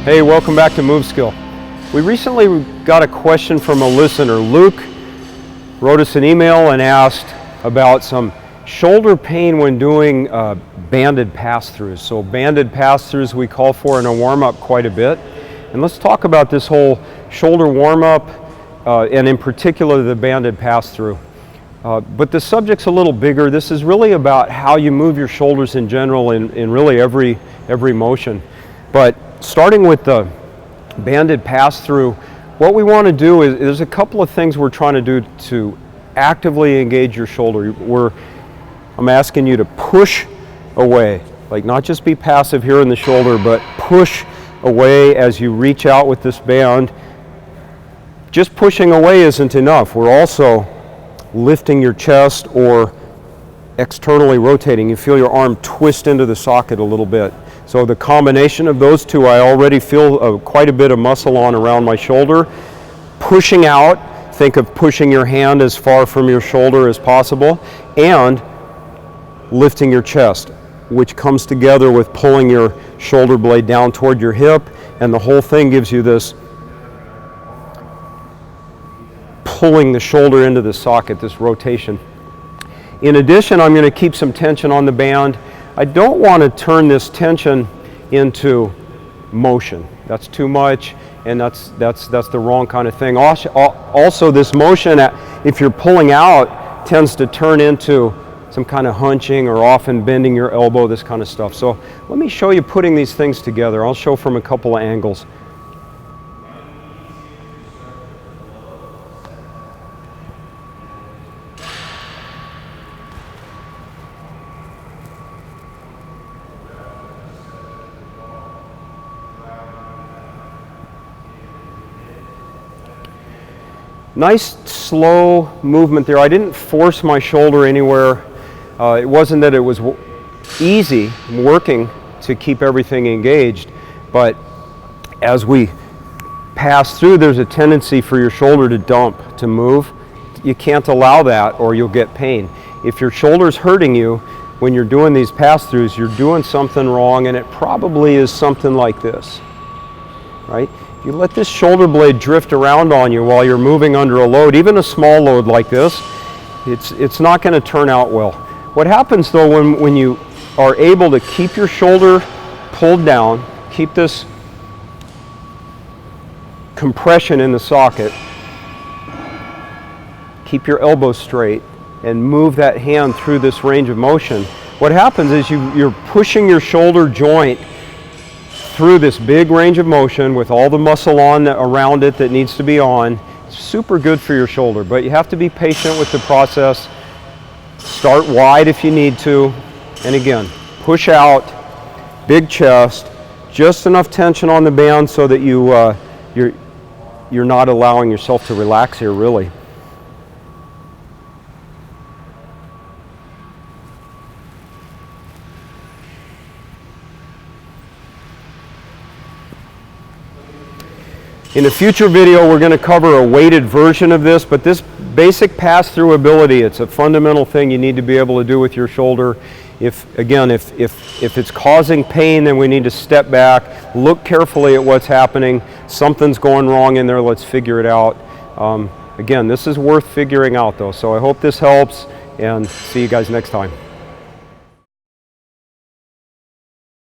Hey, welcome back to moveSKILL. We recently got a question from a listener. Luke wrote us an email and asked about some shoulder pain when doing banded pass-throughs. So banded pass-throughs we call for in a warm-up quite a bit. And let's talk about this whole shoulder warm-up and in particular the banded pass-through. But the subject's a little bigger. This is really about how you move your shoulders in general in really every motion. But starting with the banded pass-through, what we want to do is there's a couple of things we're trying to do to actively engage your shoulder. I'm asking you to push away, like not just be passive here in the shoulder, but push away as you reach out with this band. Just pushing away isn't enough. We're also lifting your chest or externally rotating. You feel your arm twist into the socket a little bit. So the combination of those two, I already feel quite a bit of muscle on around my shoulder. Pushing out, think of pushing your hand as far from your shoulder as possible, and lifting your chest, which comes together with pulling your shoulder blade down toward your hip, and the whole thing gives you this pulling the shoulder into the socket, this rotation. In addition, I'm going to keep some tension on the band. I don't want to turn this tension into motion. That's too much, and that's the wrong kind of thing. Also, this motion, if you're pulling out, tends to turn into some kind of hunching or often bending your elbow, this kind of stuff. So let me show you putting these things together. I'll show from a couple of angles. Nice slow movement there. I didn't force my shoulder anywhere. It wasn't that it was easy working to keep everything engaged, but as we pass through, there's a tendency for your shoulder to dump, to move. You can't allow that or you'll get pain. If your shoulder's hurting you when you're doing these pass-throughs, you're doing something wrong, and it probably is something like this, right? If you let this shoulder blade drift around on you while you're moving under a load, even a small load like this, it's not going to turn out well. What happens though when you are able to keep your shoulder pulled down, keep this compression in the socket, keep your elbow straight, and move that hand through this range of motion, what happens is you're pushing your shoulder joint through this big range of motion with all the muscle on around it that needs to be on. It's super good for your shoulder, but you have to be patient with the process. Start wide if you need to, and again, push out, big chest, just enough tension on the band so that you're not allowing yourself to relax here, really. In a future video, we're going to cover a weighted version of this, but this basic pass-through ability, it's a fundamental thing you need to be able to do with your shoulder. If it's causing pain, then we need to step back, look carefully at what's happening. Something's going wrong in there, let's figure it out. Again, this is worth figuring out though, so I hope this helps, and see you guys next time.